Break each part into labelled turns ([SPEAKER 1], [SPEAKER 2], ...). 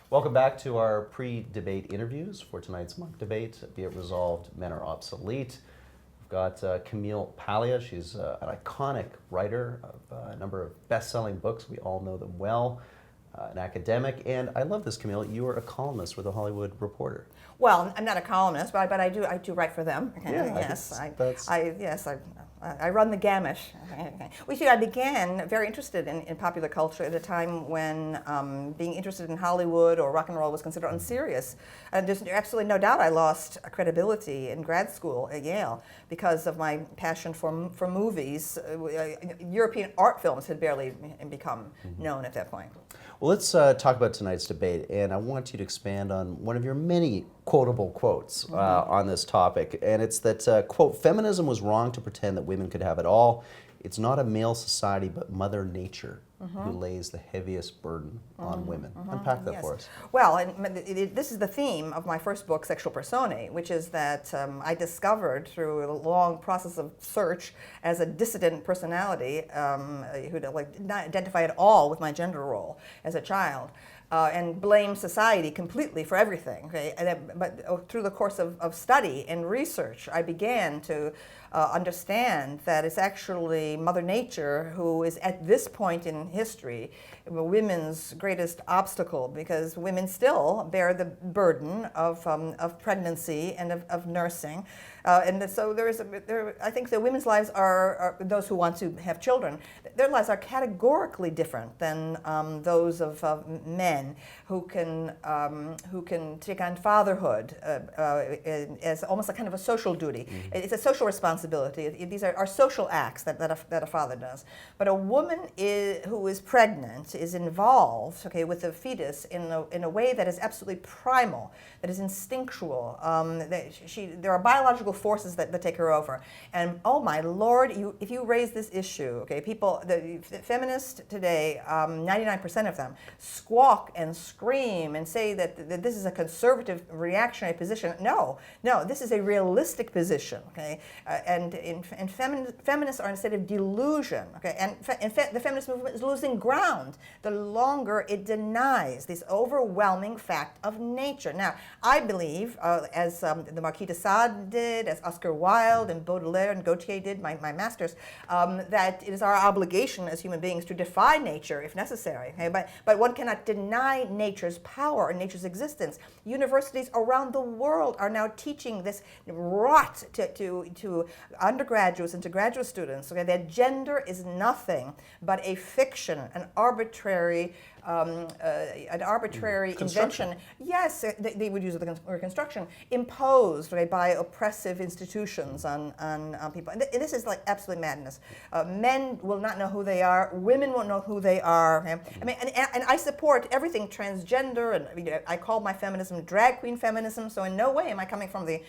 [SPEAKER 1] Welcome back to our pre-debate interviews for tonight's mock debate. Be it resolved, men are obsolete. We've got Camille Paglia. She's an iconic writer of a number of best-selling books. We all know them well. An academic, and I love this, Camille. You are a columnist with the Hollywood Reporter.
[SPEAKER 2] Well, I'm not a columnist, but I do write for them.
[SPEAKER 1] Yeah,
[SPEAKER 2] yes, I run the gamut. Well, see, I began very interested in popular culture at a time when being interested in Hollywood or rock and roll was considered unserious. There's absolutely no doubt I lost credibility in grad school at Yale because of my passion for movies. European art films had barely become known at that point.
[SPEAKER 1] Well, let's talk about tonight's debate, and I want you to expand on one of your many quotable quotes on this topic, and it's that, quote, "Feminism was wrong to pretend that women could have it all. It's not a male society, but Mother Nature who lays the heaviest burden on women." Unpack that for us.
[SPEAKER 2] Well, this is the theme of my first book, Sexual Personae, which is that I discovered through a long process of search as a dissident personality who did not identify at all with my gender role as a child. And blame society completely for everything. Okay? But through the course of study and research, I began to understand that it's actually Mother Nature who is at this point in history women's greatest obstacle, because women still bear the burden of pregnancy and of nursing. And so I think that women's lives are those who want to have children, their lives are categorically different than those of men who can take on fatherhood as almost a kind of a social duty. It's a social responsibility. These are social acts that a father does. But a woman who is pregnant is involved, okay, with the fetus in a way that is absolutely primal, that is instinctual. There are biological forces that take her over. And oh my Lord, if you raise this issue, okay, the feminists today, 99% of them squawk and scream and say that this is a conservative reactionary position. No, this is a realistic position, okay? And feminists are in a state of delusion, okay? And the feminist movement is losing ground the longer it denies this overwhelming fact of nature. Now, I believe, as the Marquis de Sade did, as Oscar Wilde and Baudelaire and Gautier did, my masters, that it is our obligation as human beings to defy nature if necessary. Okay? But one cannot deny nature's power or nature's existence. Universities around the world are now teaching this rot to undergraduates and to graduate students, okay, that gender is nothing but a fiction, an arbitrary invention. Yes, they would use the word construction, imposed, right, by oppressive institutions on people. And this is like absolute madness. Men will not know who they are. Women won't know who they are. Okay? I mean, and I support everything transgender, and I call my feminism drag queen feminism. So in no way am I coming from the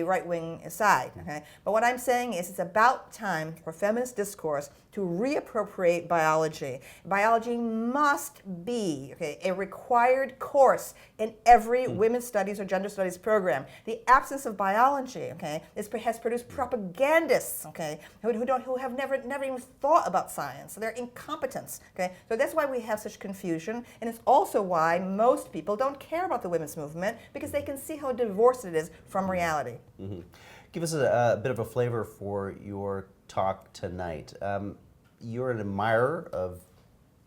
[SPEAKER 2] right wing side. Okay? But what I'm saying is it's about time for feminist discourse to reappropriate biology. Biology must be, okay, a required course in every women's studies or gender studies program. The absence of biology, okay, has produced propagandists, okay, who have never even thought about science. So they're incompetents, okay. So that's why we have such confusion, and it's also why most people don't care about the women's movement, because they can see how divorced it is from reality.
[SPEAKER 1] Give us a bit of a flavor for your talk tonight. You're an admirer of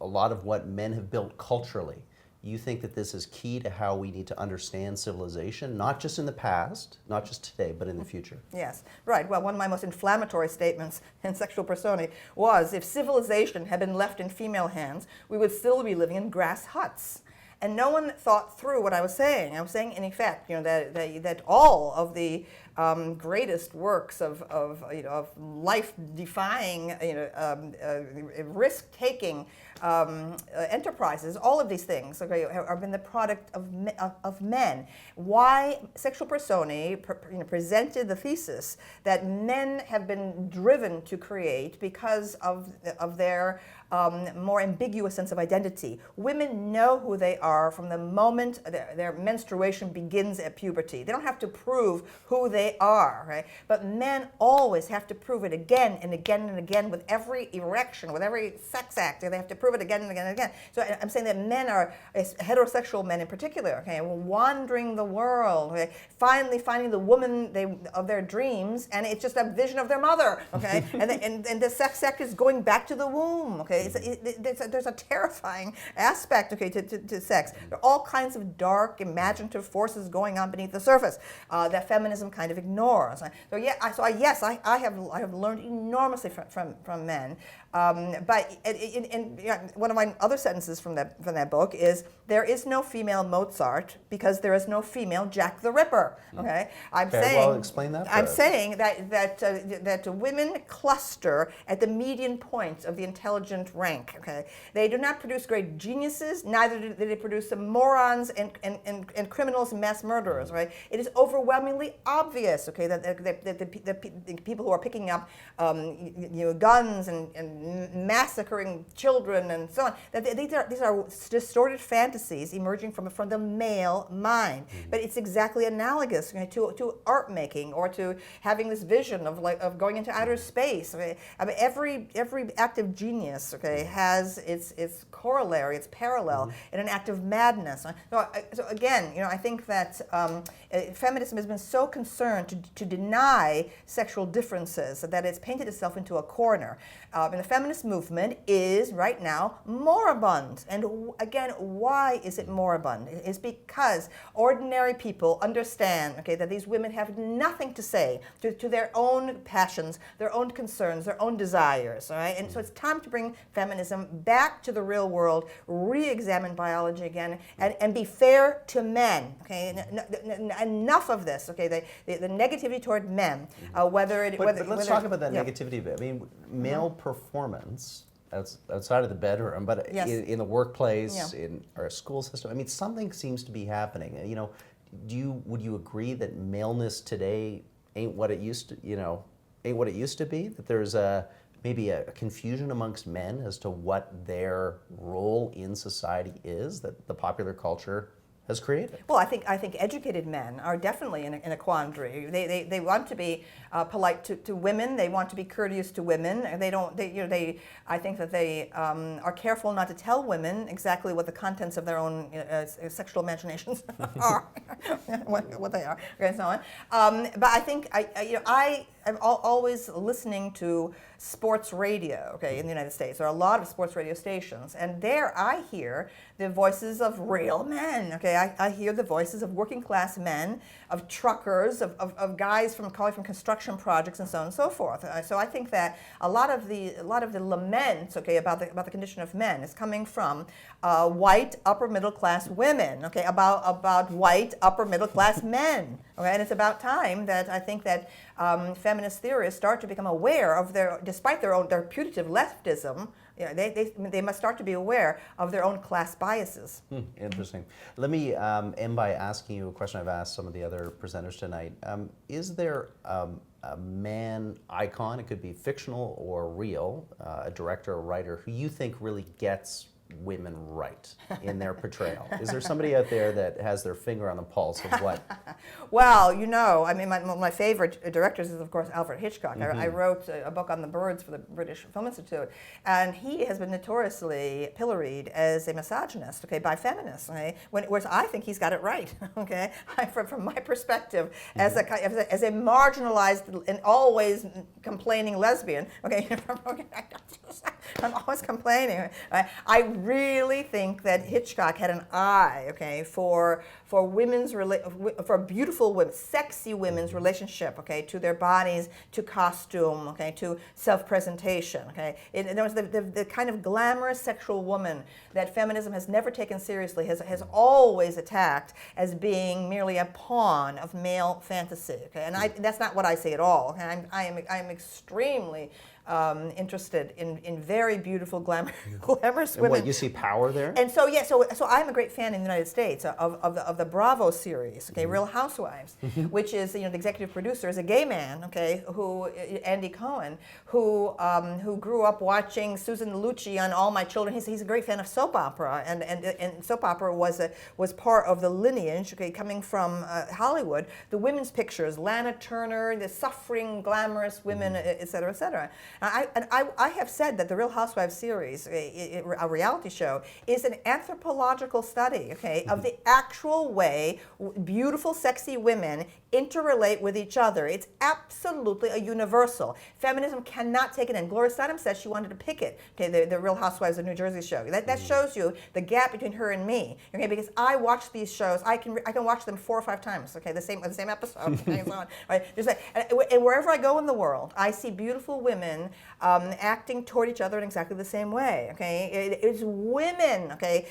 [SPEAKER 1] a lot of what men have built culturally. You think that this is key to how we need to understand civilization, not just in the past, not just today, but in the future.
[SPEAKER 2] Yes, right. Well, one of my most inflammatory statements in Sexual Personae was, if civilization had been left in female hands, we would still be living in grass huts. And no one thought through what I was saying. I was saying, in effect, that all of the greatest works of life-defying, risk-taking enterprises, all of these things, okay, have been the product of men. Why Sexual Personae presented the thesis that men have been driven to create because of their more ambiguous sense of identity. Women know who they are from the moment their menstruation begins at puberty. They don't have to prove who they they are, right? But men always have to prove it again and again and again with every erection, with every sex act. They have to prove it again and again and again. So I'm saying that men are, heterosexual men in particular, okay, wandering the world, okay, finally finding the woman of their dreams, and it's just a vision of their mother, okay, and the sex act is going back to the womb, okay. There's a terrifying aspect, okay, to sex. There are all kinds of dark, imaginative forces going on beneath the surface that feminism kind of ignores. So yes, I have learned enormously from men. But one of my other sentences from that book is, there is no female Mozart because there is no female Jack the Ripper. Okay,
[SPEAKER 1] Well, explain that.
[SPEAKER 2] I'm saying that women cluster at the median point of the intelligent rank. Okay, they do not produce great geniuses. Neither do they produce some morons and criminals and mass murderers. Right? It is overwhelmingly obvious. Okay, that the people who are picking up guns and massacring children and so on, that these are distorted fantasies emerging from the male mind. But it's exactly analogous to art making, or to having this vision of going into outer space. Okay? I mean, every act of genius, okay, has its corollary, its parallel in an act of madness. So again, I think that feminism has been so concerned to deny sexual differences that it's painted itself into a corner. And the feminist movement is right now moribund. And again, why is it moribund? It's because ordinary people understand, okay, that these women have nothing to say to their own passions, their own concerns, their own desires. All right? And so it's time to bring feminism back to the real world, re-examine biology again, and be fair to men. Okay, enough of this. Okay, the negativity toward men, whether it.
[SPEAKER 1] But let's talk about that negativity a bit. I mean, male performance outside of the bedroom, but in the workplace, in our school system. I mean, something seems to be happening. Would you agree that maleness today ain't what it used to? Ain't what it used to be? That there's maybe a confusion amongst men as to what their role in society is, that the popular culture has created.
[SPEAKER 2] Well, I think educated men are definitely in a quandary. They want to be polite to women. They want to be courteous to women. I think that they are careful not to tell women exactly what the contents of their own sexual imaginations are, what they are, and so on. But I think I am always listening to sports radio. Okay, in the United States, there are a lot of sports radio stations, and there I hear the voices of real men. Okay, I hear the voices of working class men, of truckers, of guys from construction projects, and so on and so forth. So I think that a lot of the lament, okay, about the condition of men is coming from white upper middle class women. Okay, about white upper middle class men. Okay, and it's about time that I think that feminist theorists start to become aware of despite their putative leftism. They must start to be aware of their own class biases.
[SPEAKER 1] Interesting. Let me end by asking you a question I've asked some of the other presenters tonight. Is there a man icon, it could be fictional or real, a director or writer, who you think really gets women right in their portrayal? Is there somebody out there that has their finger on the pulse of what?
[SPEAKER 2] Well, I mean, my favorite directors is, of course, Alfred Hitchcock. I wrote a book on the birds for the British Film Institute, and he has been notoriously pilloried as a misogynist, okay, by feminists. Okay? Whereas I think he's got it right. Okay, from my perspective, as a marginalized and always complaining lesbian. Okay, I'm always complaining. Right? I really think that Hitchcock had an eye, okay, for beautiful women, sexy women's relationship, okay, to their bodies, to costume, okay, to self-presentation, okay. There was the kind of glamorous sexual woman that feminism has never taken seriously, has always attacked as being merely a pawn of male fantasy, okay. And that's not what I say at all. Okay? I am extremely interested in very beautiful, glamorous
[SPEAKER 1] And
[SPEAKER 2] women.
[SPEAKER 1] what, you see power there?
[SPEAKER 2] And so, yeah, so I'm a great fan in the United States of the Bravo series, okay, Real Housewives, which is, the executive producer is a gay man, okay, who Andy Cohen, who grew up watching Susan Lucci on All My Children. He's a great fan of soap opera, and soap opera was part of the lineage, okay, coming from Hollywood. The women's pictures, Lana Turner, the suffering, glamorous women, et cetera, et cetera. And I have said that the Real Housewives series, a reality show, is an anthropological study, okay, of the actual way beautiful, sexy women interrelate with each other. It's absolutely a universal. Feminism cannot take it in. Gloria Steinem says she wanted to pick it, okay, the Real Housewives of New Jersey show. That shows you the gap between her and me, okay, because I watch these shows, I can watch them 4 or 5 times, okay, the same episode, and so on, right? And wherever I go in the world, I see beautiful women acting toward each other in exactly the same way, okay? It's women, okay,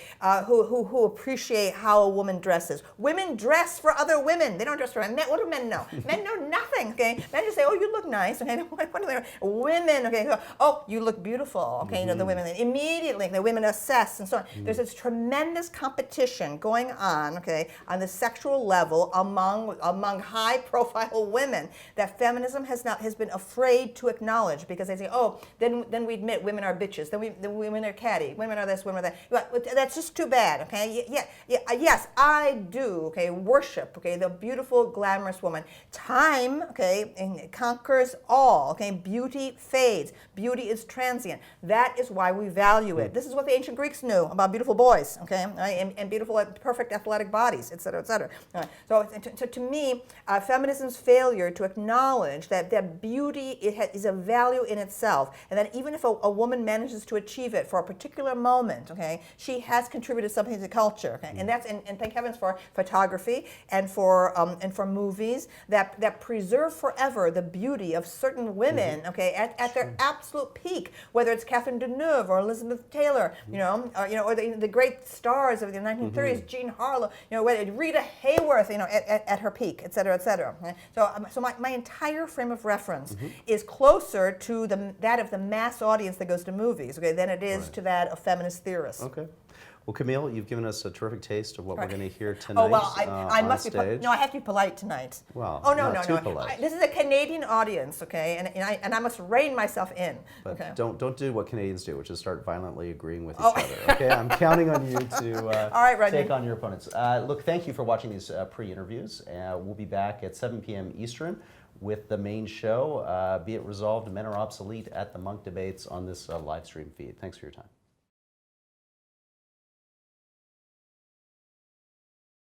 [SPEAKER 2] who appreciate how a woman dresses. Women dress for other women. They don't dress for men. What do men know? Men know nothing, okay? Men just say, oh, you look nice, okay? What do they? Women, okay, go, oh, you look beautiful, okay? The women, immediately, the women assess and so on. There's this tremendous competition going on, okay, on the sexual level among high-profile women that feminism has been afraid to acknowledge, because they say, oh, then we admit women are bitches, then women are catty, women are this, women are that. That's just too bad, okay? Yes, I do, okay, worship, okay, the beautiful, glamorous woman. Time, okay, conquers all, okay? Beauty fades. Beauty is transient. That is why we value it. This is what the ancient Greeks knew about beautiful boys, okay, right? And beautiful, perfect athletic bodies, et cetera, et cetera. Right. So to me, feminism's failure to acknowledge that beauty is a value in itself, and that even if a woman manages to achieve it for a particular moment, okay, she has contributed something to culture, okay? And thank heavens for photography and for movies that preserve forever the beauty of certain women, okay, at their absolute peak, whether it's Catherine Deneuve or Elizabeth Taylor, or the great stars of the 1930s, Jean Harlow, whether Rita Hayworth, at her peak, et cetera, et cetera. Okay? So my entire frame of reference is closer to that of the mass audience that goes to movies, okay, than it is to that of feminist theorists.
[SPEAKER 1] Okay. Well, Camille, you've given us a terrific taste of what we're going to hear tonight.
[SPEAKER 2] Oh, well, I must
[SPEAKER 1] stage.
[SPEAKER 2] I have to be polite tonight.
[SPEAKER 1] Well,
[SPEAKER 2] oh, no,
[SPEAKER 1] not too polite.
[SPEAKER 2] This is a Canadian audience, okay, and I must rein myself in.
[SPEAKER 1] But
[SPEAKER 2] okay.
[SPEAKER 1] don't do what Canadians do, which is start violently agreeing with each other. Okay, I'm counting on you to
[SPEAKER 2] All right,
[SPEAKER 1] take on your opponents. Look, thank you for watching these pre-interviews. We'll be back at 7 p.m. Eastern with the main show, Be It Resolved, Men Are Obsolete, at the Monk Debates on this live stream feed. Thanks for your time.